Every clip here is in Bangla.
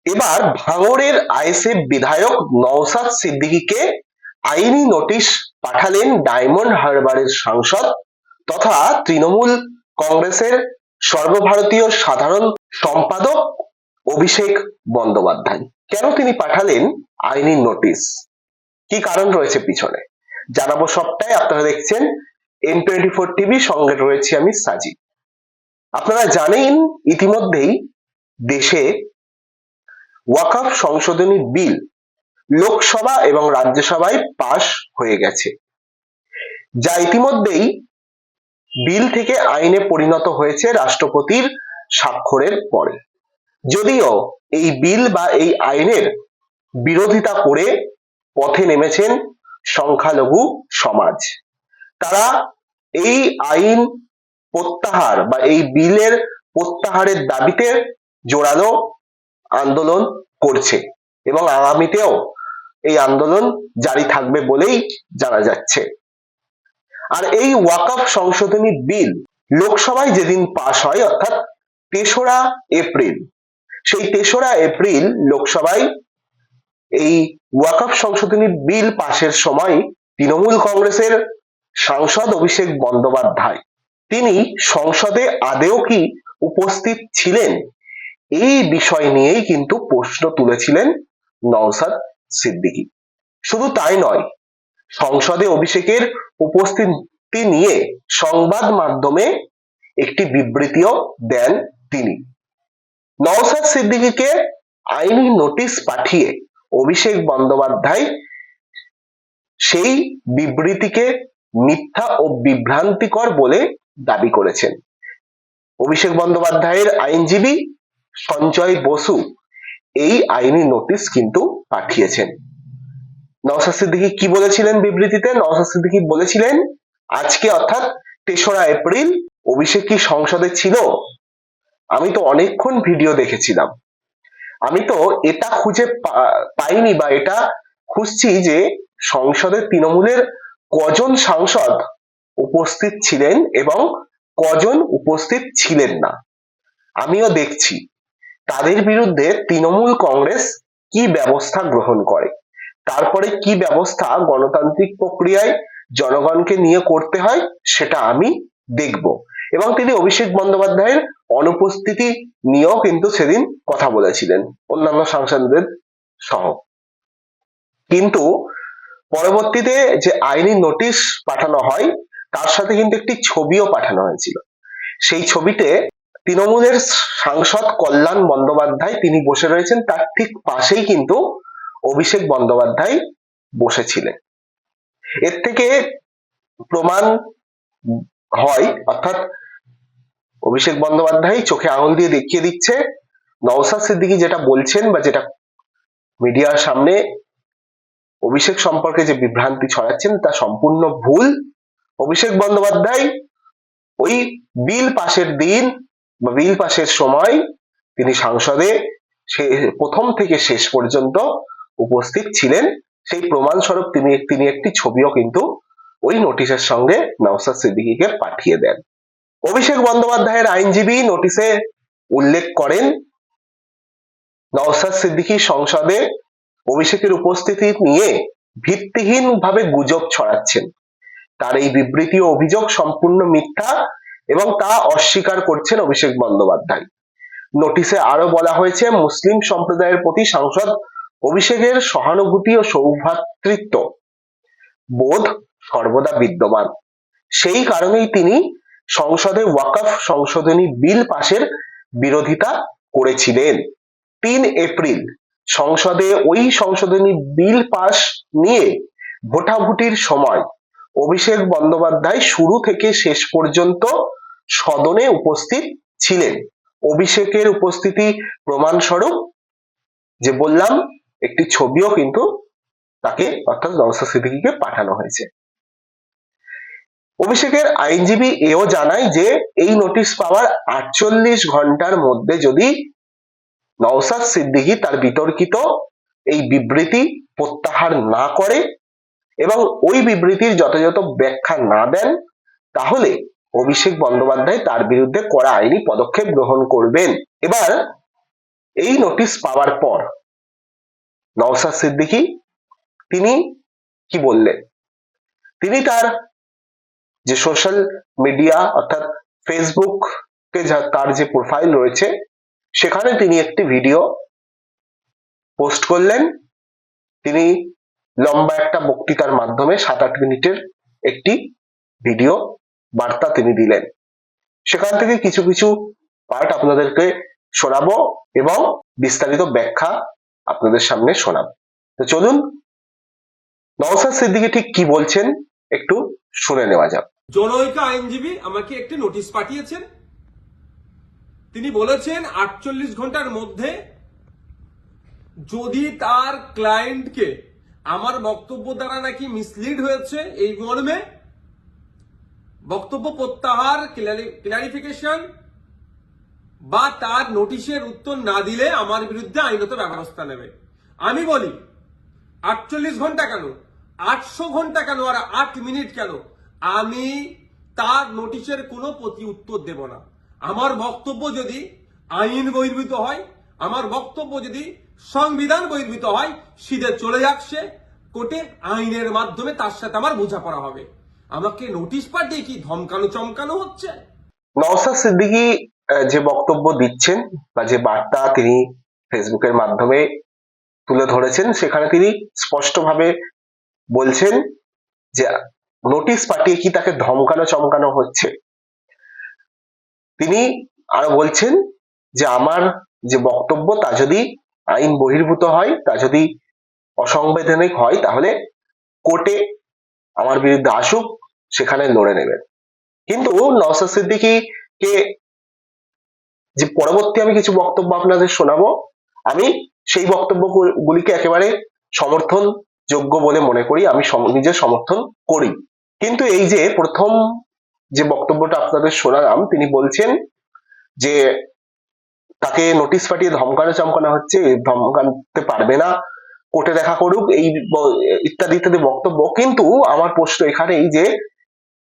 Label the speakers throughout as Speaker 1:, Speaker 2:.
Speaker 1: এবার ভাঙড়ের আইএসএফ বিধায়ক নওশাদ সিদ্দিকীকে আইনি নোটিশ পাঠালেন ডায়মন্ড হারবারের সাংসদ তথা তৃণমূল কংগ্রেসের সর্বভারতীয় সাধারণ সম্পাদক অভিষেক বন্দ্যোপাধ্যায়। কেন তিনি পাঠালেন আইনি নোটিশ, কি কারণ রয়েছে পিছনে জানাবো সবটাই। আপনারা দেখছেন M24 টিভি, সঙ্গে রয়েছে আমি সাজিদ। আপনারা জানেন ইতিমধ্যেই দেশে ওয়াকফ সংশোধনী বিল লোকসভা এবং রাজ্যসভায় পাশ হয়ে গেছে, যা ইতিমধ্যেই বিল থেকে আইনে পরিণত হয়েছে রাষ্ট্রপতির স্বাক্ষরের পরে। যদিও এই বিল বা এই আইনের বিরোধিতা করে পথে নেমেছেন সংখ্যালঘু সমাজ। তারা এই আইন প্রত্যাহার বা এই বিলের প্রত্যাহারের দাবিতে জোরালো আন্দোলন করছে এবং আগামীতেও এই আন্দোলন জারি থাকবে বলেই জানা যাচ্ছে। আর এই ওয়াকফ সংশোধনী বিল লোকসভায় যেদিন পাশ হয় অর্থাৎ ৩রা এপ্রিল, সেই ৩রা এপ্রিল লোকসভায় এই ওয়াকফ সংশোধনী বিল পাশের সময় তৃণমূল কংগ্রেসের সাংসদ অভিষেক বন্দ্যোপাধ্যায় তিনি সংসদে আদৌ কি উপস্থিত ছিলেন, এই বিষয় নিয়েই কিন্তু প্রশ্ন তুলেছিলেন নওশাদ সিদ্দিকী। শুধু তাই নয়, সংসদে অভিষেকের উপস্থিতি নিয়ে সংবাদ মাধ্যমে একটি বিবৃতিও দেন তিনি। নওশাদ সিদ্দিকীকে আইনি নোটিশ পাঠিয়ে অভিষেক বন্দ্যোপাধ্যায় সেই বিবৃতিকে মিথ্যা ও বিভ্রান্তিকর বলে দাবি করেছেন। অভিষেক বন্দ্যোপাধ্যায়ের আইনজীবী সঞ্জয় বসু এই আইনি নোটিশ কিন্তু পাঠিয়েছেন। নওশাদ সিদ্দিকী কি বলেছিলেন বিবৃতিতে? নওশাদ সিদ্দিকী বলেছিলেন, আজকে অর্থাৎ ৩রা এপ্রিল অভিষেক কি সংসদে ছিল? আমি তো অনেকক্ষণ ভিডিও দেখেছিলাম, আমি তো এটা খুঁজে পাইনি বা এটা খুঁজছি যে সংসদে তৃণমূলের কজন সাংসদ উপস্থিত ছিলেন এবং কজন উপস্থিত ছিলেন না। আমিও দেখছি তাদের বিরুদ্ধে তৃণমূল কংগ্রেস কি ব্যবস্থা গ্রহণ করে, তারপরে কি ব্যবস্থা গণতান্ত্রিক প্রক্রিয়ায় জনগণকে নিয়ে করতে হয় সেটা আমি দেখব। এবং তিনি অভিষেক বন্দ্যোপাধ্যায়ের অনুপস্থিতি নিয়েও কিন্তু সেদিন কথা বলেছিলেন অন্যান্য সাংসদদের সহ। কিন্তু পরবর্তীতে যে আইনি নোটিশ পাঠানো হয় তার সাথে কিন্তু একটি ছবিও পাঠানো হয়েছিল। সেই ছবিতে তৃণমূলের সাংসদ কল্যাণ বন্দ্যোপাধ্যায় তিনি বসে রয়েছেন, তার ঠিক পাশেই কিন্তু অভিষেক বন্দ্যোপাধ্যায় বসেছিলেন। এর থেকে প্রমাণ হয়, অর্থাৎ অভিষেক বন্দ্যোপাধ্যায় চোখে আঙুল দিয়ে দেখিয়ে দিচ্ছে নওশাদ সিদ্দিকী যেটা বলছেন বা যেটা মিডিয়ার সামনে অভিষেক সম্পর্কে যে বিভ্রান্তি ছড়াচ্ছেন তা সম্পূর্ণ ভুল। অভিষেক বন্দ্যোপাধ্যায় ওই বিল পাশের দিন বা বিল পাশের সময় তিনি সংসদে প্রথম থেকে শেষ পর্যন্ত উপস্থিত ছিলেন। সেই প্রমাণ স্বরূপ তিনি একটি ছবিও কিন্তু ওই নোটিশের সঙ্গে নওশাদ সিদ্দিকীকে পাঠিয়ে দেন। অভিষেক বন্দ্যোপাধ্যায়ের আইনজীবী নোটিশে উল্লেখ করেন, নওশাদ সিদ্দিকী সংসদে অভিষেকের উপস্থিতি নিয়ে ভিত্তিহীন ভাবে গুজব ছড়াচ্ছেন। তার এই বিবৃতি ও অভিযোগ সম্পূর্ণ মিথ্যা এবং তা অস্বীকার করছেন অভিষেক বন্দ্যোপাধ্যায়। নোটিশে আরো বলা হয়েছে, মুসলিম সম্প্রদায়ের প্রতি সাংসদ অভিষেকের সহানুভূতি ও সৌভ্রাতৃত্ব বোধ সর্বদা বিদ্যমান, সেই কারণেই তিনি সংসদে ওয়াকফ সংশোধনী বিল পাশের বিরোধিতা করেছিলেন। ৩ এপ্রিল সংসদে ওই সংশোধনী বিল পাশ নিয়ে ভোটাভুটির সময় অভিষেক বন্দ্যোপাধ্যায় শুরু থেকে শেষ পর্যন্ত সদনে উপস্থিত ছিলেন। অভিষেকের উপস্থিতি প্রমাণস্বরূপ যে বললাম একটি ছবিও কিন্তু তাকে অর্থাৎ নওশাদ সিদ্দিকীকে পাঠানো হয়েছে। অভিষেকের আইনজীবী এও জানায় যে এই নোটিশ পাওয়ার ৪৮ ঘন্টার মধ্যে যদি নওশাদ সিদ্দিকী তার বিতর্কিত এই বিবৃতি প্রত্যাহার না করে এবং ওই বিবৃতির যথাযথ ব্যাখ্যা না দেন, তাহলে অভিষেক বন্দ্যোপাধ্যায় তার বিরুদ্ধে কড়া আইনি পদক্ষেপ গ্রহণ করবেন। এবার এই নোটিশ পাওয়ার পর নওশাদ সিদ্দিকী তিনি কি বললেন? তিনি তার যে সোশ্যাল মিডিয়া অর্থাৎ ফেসবুক তার যে প্রোফাইল রয়েছে সেখানে তিনি একটি ভিডিও পোস্ট করলেন। তিনি লম্বা একটা বক্তৃতার মাধ্যমে 7-8 মিনিটের একটি ভিডিও বার্তা তিনি দিলেন। সেখান থেকে কিছু কিছু পার্ট আপনাদেরকে শোনাবো এবং বিস্তারিত ব্যাখ্যা আপনাদের সামনে শোনাবো। তো চলুন নওশাদ সিদ্দিকী ঠিক কি বলছেন একটু শুনে নেওয়া যাক।
Speaker 2: জনৈক আইনজীবী আমাকে একটি নোটিশ পাঠিয়েছেন। তিনি বলেছেন 48 ঘন্টার মধ্যে যদি তার ক্লায়েন্টকে আমার বক্তব্য দ্বারা নাকি মিসলিড হয়েছে এই মর্মে বক্তব্য প্রত্যাহার, ক্লারিফিকেশন বা তার নোটিশের উত্তর না দিলে আমার বিরুদ্ধে আইনত ব্যবস্থা নেবে। আমি বলি 48 ঘন্টা কেন, 800 ঘন্টা কেন, আর 8 মিনিট কেন, আমি তার নোটিশের কোনো প্রতি উত্তর দেব না। আমার বক্তব্য যদি আইন বহির্ভূত হয়, আমার বক্তব্য যদি সংবিধান বহির্ভূত হয়, সিধে চলে যাক সে কোর্টে, আইনের মাধ্যমে তার সাথে আমার বোঝাপড়া হবে। আমাকে নোটিশ পাঠিয়ে কি ধমকানো চমকানো হচ্ছে?
Speaker 1: নওশাদ সিদ্দিকী যে বক্তব্য দিচ্ছেন বা যে বার্তা তিনি ফেসবুকের মাধ্যমে তুলে ধরেছেন সেখানে তিনি স্পষ্টভাবে বলছেন যে নোটিশ পাঠিয়ে কি তাকে ধমকানো চমকানো হচ্ছে। তিনি আরো বলছেন যে আমার যে বক্তব্য তা যদি আইন বহির্ভূত হয়, তা যদি অসাংবিধানিক হয়, তাহলে কোর্টে আমার বিরুদ্ধে আসুক, সেখানে লড়ে নেবেন। কিন্তু নওশাদ সিদ্দিকীকে যে পরবর্তী আমি কিছু বক্তব্য আপনাদের শোনাবো, আমি সেই বক্তব্যগুলিকে একেবারে সমর্থন যোগ্য বলে মনে করি, আমি নিজে সমর্থন করি। কিন্তু এই যে প্রথম যে বক্তব্যটা আপনাদের শোনালাম, তিনি বলছেন যে তাকে নোটিশ পাঠিয়ে ধমকানো চমকানো হচ্ছে, ধমকাতে পারবে না, কোর্টে দেখা করুক, এই ইত্যাদি ইত্যাদি বক্তব্য। কিন্তু আমার প্রশ্ন এখানে এই যে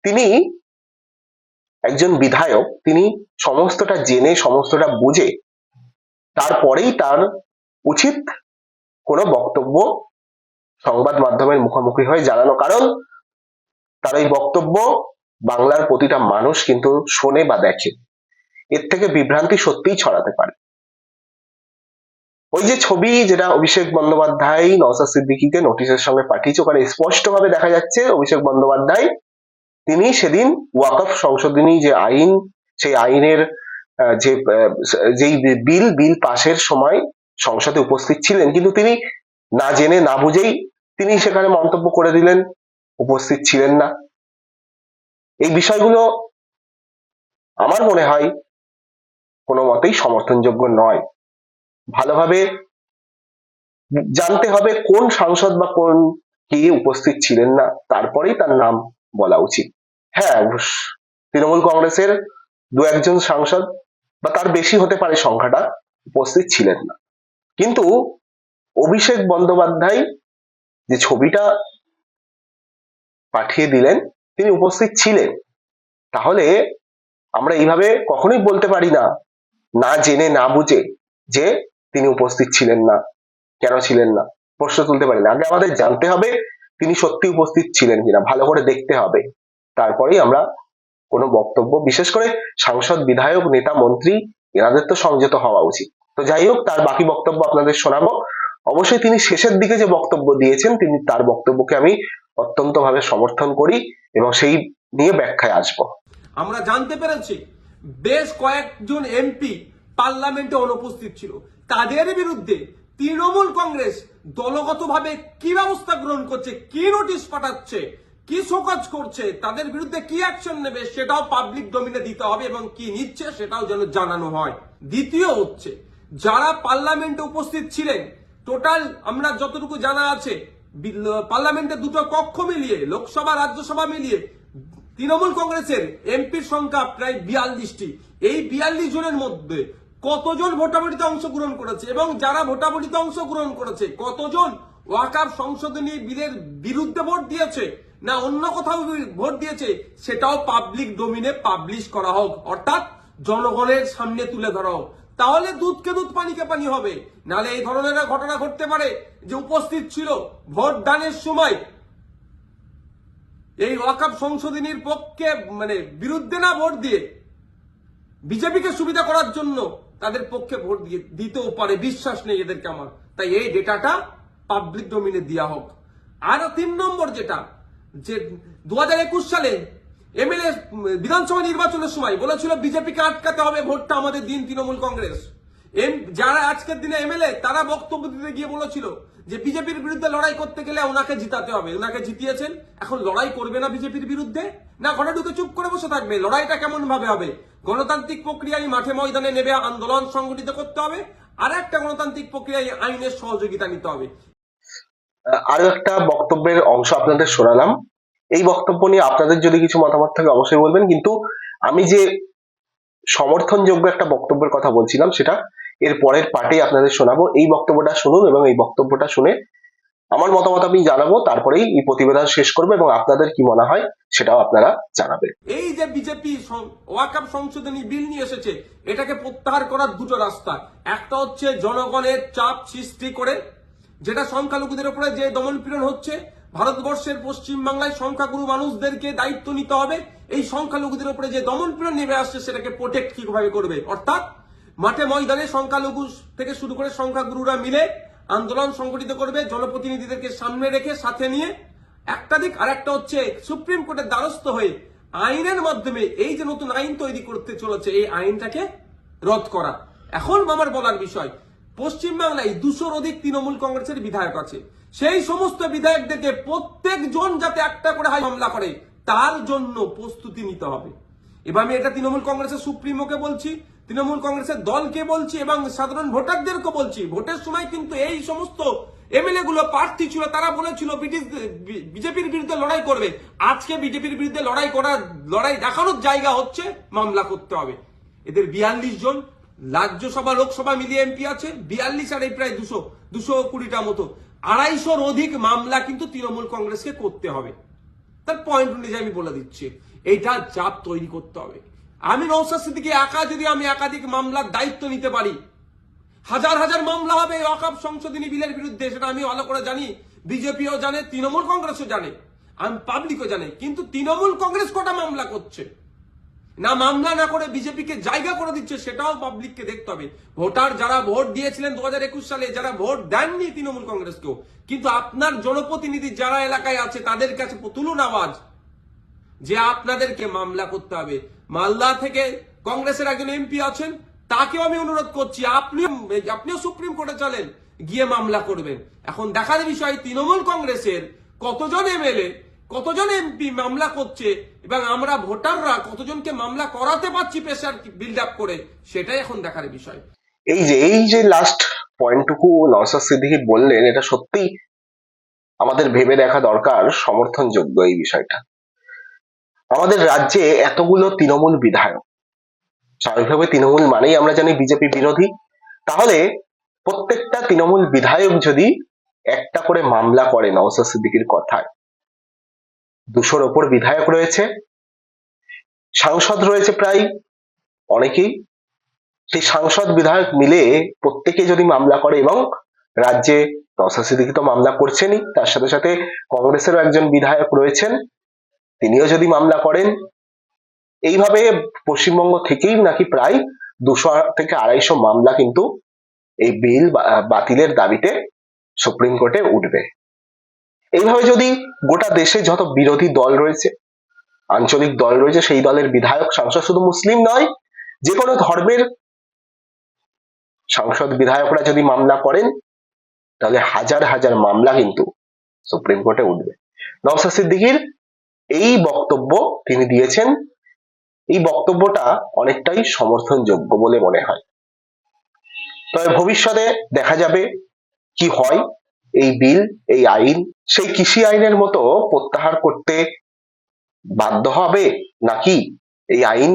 Speaker 1: তিনি একজন বিধায়ক, তিনি সমস্তটা জেনে সমস্তটা বুঝে তারপরেই তার উচিত কোনো বক্তব্য সংবাদ মাধ্যমের মুখোমুখি হয়ে জানানো, কারণ তার এই বক্তব্য বাংলার প্রতিটা মানুষ কিন্তু শোনে বা দেখে। এর থেকে বিভ্রান্তি সত্যিই ছড়াতে পারে। ওই যে ছবি যেটা অভিষেক বন্দ্যোপাধ্যায় নওশাদ সিদ্দিকীকে নোটিশের সঙ্গে পাঠিয়েছে, ওখানে স্পষ্টভাবে দেখা যাচ্ছে অভিষেক বন্দ্যোপাধ্যায় তিনি সেদিন ওয়াকফ সংশোধনী যে আইন, সেই আইনের যেই বিল পাশের সময় সংসদে উপস্থিত ছিলেন, কিন্তু তিনি না জেনে না বুঝেই তিনি সেখানে মন্তব্য করে দিলেন, উপস্থিত ছিলেন না। এই বিষয়গুলো আমার মনে হয় কোনো মতেই সমর্থনযোগ্য নয়। ভালোভাবে জানতে হবে কোন সাংসদ বা কোন কে উপস্থিত ছিলেন না, তারপরেই তার নাম বলা উচিত। হ্যাঁ, তৃণমূল কংগ্রেসের 2-1 সাংসদ বা তার বেশি হতে পারে সংখ্যাটা, উপস্থিত ছিলেন না। কিন্তু অভিষেক বন্দ্যোপাধ্যায় যে ছবিটা পাঠিয়ে দিলেন, তিনি উপস্থিত ছিলেন। তাহলে আমরা এইভাবে কখনোই বলতে পারি না, না জেনে না বুঝে, যে তিনি উপস্থিত ছিলেন না। কেন ছিলেন না প্রশ্ন তুলতে পারি না। আগে আমাদের জানতে হবে তিনি সত্যি উপস্থিত ছিলেন কিনা, ভালো করে দেখতে হবে, তারপরেই আমরা কোনো বক্তব্য, বিশেষ করে সাংসদ, বিধায়ক, নেতা, মন্ত্রী, এনাদের তো সংযত হওয়া উচিত। তো যাই হোক, তার বাকি বক্তব্য আপনাদের শোনাবো। অবশ্যই তিনি শেষের দিকে যে বক্তব্য দিয়েছেন, তিনি তার বক্তব্যকে আমি অত্যন্ত ভাবে সমর্থন করি এবং সেই নিয়ে ব্যাখ্যায় আসবো।
Speaker 2: আমরা জানতে পেরেছি বেশ কয়েকজন এমপি পার্লামেন্টে অনুপস্থিত ছিল, তাদের বিরুদ্ধে তৃণমূল কংগ্রেস দলগতভাবে কি ব্যবস্থা গ্রহণ করছে, কি নোটিশ পাঠাচ্ছে, কি শোকজ করছে, তাদের বিরুদ্ধে কি অ্যাকশন নেবে, সেটাও পাবলিক ডোমিনে দিতে হবে এবং কি নিচ্ছে সেটাও যেন জানানো হয়। দ্বিতীয় হচ্ছে, যারা পার্লামেন্টে উপস্থিত ছিলেন, টোটাল আমরা যতটুকু জানা আছে পার্লামেন্টে 2টো কক্ষ মিলিয়ে, লোকসভা রাজ্যসভা মিলিয়ে তৃণমূল কংগ্রেসের এমপির সংখ্যা প্রায় 42টি। এই 42 জনের মধ্যে কতজন ভোটাভুটিতে অংশগ্রহণ করেছে এবং যারা ভোটাভুটিতে অংশগ্রহণ করেছে কতজন ওয়াকফ সংশোধনী বিলের বিরুদ্ধে ভোট দিয়েছে না অন্য কোথাও ভোট দিয়েছে, সেটাও পাবলিক ডোমিনে পাবলিশ করা হোক, অর্থাৎ জনগণের সামনে তুলে ধরা হোক। তাহলে দুধকে দুধ পানিকে পানি হবে। নাহলে এই ধরনের ঘটনা ঘটতে পারে যে উপস্থিত ছিল ভোট দানের সময় এই ওয়াকফ সংশোধনীর পক্ষে মানে বিরুদ্ধে না ভোট দিয়ে বিজেপিকে সুবিধা করার জন্য তাদের পক্ষে ভোট দিয়ে দিতেও পারে, বিশ্বাস নেই এদেরকে আমার। তাই এই ডেটাটা পাবলিক ডোমিনে দেওয়া হোক। আর 3 নম্বর যেটা, যে 2021 সালে এমএলএ বিধানসভা নির্বাচনের সময় বলেছিল বিজেপিকে আটকাতে হবে, ভোটটা আমাদের দিন তৃণমূল কংগ্রেস। যারা আজকের দিনে এমএলএ তারা বক্তব্য দিতে গিয়ে বলেছিল যে বিজেপির বিরুদ্ধে লড়াই করতে গেলে ওনাকে জিতাতে হবে। ওনাকে জিতিয়েছেন, এখন লড়াই করবে না বিজেপির বিরুদ্ধে, না ঘরে ঢুকে চুপ করে বসে থাকবে? লড়াইটা কেমন ভাবে হবে? গণতান্ত্রিক প্রক্রিয়ায় মাঠে ময়দানে নেবে আন্দোলন সংগঠিত করতে হবে, আর একটা গণতান্ত্রিক প্রক্রিয়ায় আইনের সহযোগিতা নিতে হবে।
Speaker 1: আরো একটা বক্তব্যের অংশ আপনাদের শোনালাম। এই বক্তব্য নিয়ে আপনাদের যদি কিছু মতামত থাকে অবশ্যই বলবেন, কিন্তু আমি যে সমর্থনযোগ্য একটা বক্তব্যের কথা বলছিলাম সেটা এর পরের পার্টে আপনাদের শোনাবো। এই বক্তব্যটা শুনুন এবং এই বক্তব্যটা শুনে আমার মতামত আমি জানাবো, তারপরেই এই প্রতিবেদন শেষ করবো এবং আপনাদের কি মনে হয় সেটাও আপনারা জানাবেন।
Speaker 2: এই যে বিজেপি ওয়াকফ সংশোধনী বিল নিয়ে এসেছে, এটাকে প্রত্যাহার করার দুটো রাস্তা। একটা হচ্ছে জনগণের চাপ সৃষ্টি করে, যেটা সংখ্যালঘুদের উপরে যে দমনপীড়ন হচ্ছে, ভারতবর্ষের পশ্চিম বাংলায় সংখ্যাগুরু মানুষদেরকে দায়িত্ব নিতে হবে এই সংখ্যালঘুদের উপরে যে দমনপীড়ন নেমে আসছে সেটাকে প্রোটেক্ট কিভাবে করবে। অর্থাৎ মাঠে ময়দানে সংখ্যালঘু থেকে শুরু করে সংখ্যাগুরুরা মিলে আন্দোলন সংগঠিত করবে, জনপ্রতিনিধিদেরকে সামনে রেখে সাথে নিয়ে একটা দিক। আর একটা হচ্ছে সুপ্রিম কোর্টের দ্বারস্থ হয়ে আইনের মাধ্যমে এই যে নতুন আইন তৈরি করতে চলেছে এই আইনটাকে রদ করা। এখন আমার বলার বিষয়, পশ্চিমবাংলায় 200-র অধিক তৃণমূল কংগ্রেসের বিধায়ক আছে। সেই সমস্ত বিধায়কদেরকে প্রত্যেকজন যাতে একটা করে মামলা করে তার জন্য প্রস্তুতি নিতে হবে। এবার আমি এটা তৃণমূল কংগ্রেসের সুপ্রিমোকে বলছি, তৃণমূল কংগ্রেসের দলকে বলছি এবং সাধারণ ভোটারদেরকে বলছি। ভোটের সময় কিন্তু এই সমস্ত এমএলএ গুলো প্রার্থী ছিল, তারা বলেছিল বিজেপির বিরুদ্ধে লড়াই করবে। আজকে বিজেপির বিরুদ্ধে লড়াই দেখানোর জায়গা হচ্ছে মামলা করতে হবে। এদের 42 জন রাজ্যসভা লোকসভা মিলিয়ে এমপি আছে, 42 আর এই প্রায় 220টা মতো, 250-র অধিক মামলা কিন্তু তৃণমূল কংগ্রেসকে করতে হবে। তার পয়েন্ট অনুযায়ী আমি বলে দিচ্ছি, এইটা চাপ তৈরি করতে হবে। আমি নওশাদ সিদ্দিকী একা যদি আমি একাধিক মামলার দায়িত্ব নিতে পারি, হাজার হাজার মামলা হবে ওয়াকফ সংশোধনী বিলের বিরুদ্ধে, সেটা আমি ভালো করে জানি, বিজেপিও জানে, তৃণমূল কংগ্রেসও জানে, আমি পাবলিকও জানে। কিন্তু তৃণমূল কংগ্রেস কটা মামলা করছে না, মামলা না করে বিজেপিকে জায়গা করে দিচ্ছে, সেটাও পাবলিককে দেখতে হবে। ভোটার যারা ভোট দিয়েছিলেন 2021 সালে, যারা ভোট দেননি তৃণমূল কংগ্রেসকেও, কিন্তু আপনার জনপ্রতিনিধি যারা এলাকায় আছে তাদের কাছে তুলুন আওয়াজ যে আপনাদেরকে মামলা করতে হবে। মালদা থেকে কংগ্রেসের একজন এমপি আছেন, তাকেও আমি অনুরোধ করছি আপনিও সুপ্রিম কোর্টে চলেন, গিয়ে মামলা করবেন। এখন দেখার বিষয় তৃণমূল কংগ্রেসের কতজন এমএলএ কতজন এমপি মামলা করছে এবং আমরা ভোটাররা কতজনকে মামলা করাতে পারছি প্রেসার বিল্ড আপ করে, সেটাই এখন দেখার বিষয়।
Speaker 1: এই যে লাস্ট পয়েন্টটুকু নওশাদ সিদ্দিকী বললেন, এটা সত্যি আমাদের ভেবে দেখা দরকার, সমর্থনযোগ্য এই বিষয়টা। আমাদের রাজ্যে এতগুলো তৃণমূল বিধায়ক, স্বাভাবিকভাবে তৃণমূল মানেই আমরা জানি বিজেপি বিরোধী, তাহলে প্রত্যেকটা তৃণমূল বিধায়ক যদি একটা করে মামলা করে নওশাদ সিদ্দিকীর কথায়, 200-র ওপর বিধায়ক রয়েছে, সাংসদ রয়েছে প্রায় অনেকেই, সেই সাংসদ বিধায়ক মিলে প্রত্যেকে যদি মামলা করে, এবং রাজ্যে নওশাদ সিদ্দিকী তো মামলা করছেনই, তার সাথে সাথে কংগ্রেসেরও একজন বিধায়ক রয়েছেন, তিনিও যদি মামলা করেন, এইভাবে পশ্চিমবঙ্গ থেকেই নাকি প্রায় 200 থেকে 250 মামলা কিন্তু এই বিল বাতিলের দাবিতে সুপ্রিম কোর্টে উঠবে। এইভাবে যদি গোটা দেশে যত বিরোধী দল রয়েছে, আঞ্চলিক দল রয়েছে, সেই দলের বিধায়ক সাংসদ, শুধু মুসলিম নয়, যে কোনো ধর্মের সাংসদ বিধায়করা যদি মামলা করেন, তাহলে হাজার হাজার মামলা কিন্তু সুপ্রিম কোর্টে উঠবে। নওশাদ সিদ্দিকীর এই বক্তব্য তিনি দিয়েছেন, এই বক্তব্যটা অনেকটাই সমর্থনযোগ্য বলে মনে হয়। তবে ভবিষ্যতে দেখা যাবে কি হয়। এই বিল, এই আইন সেই কৃষি আইনের মতো প্রত্যাহার করতে বাধ্য হবে, নাকি এই আইন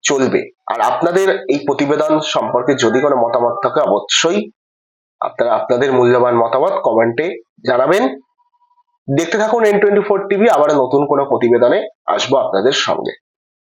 Speaker 1: চলবে। আর আপনাদের এই প্রতিবেদন সম্পর্কে যদি কোনো মতামত থাকে, অবশ্যই আপনারা আপনাদের মূল্যবান মতামত কমেন্টে জানাবেন। দেখতে থাকুন N24 টিভি, আবার নতুন কোনো প্রতিবেদনে আসবো আপনাদের সঙ্গে।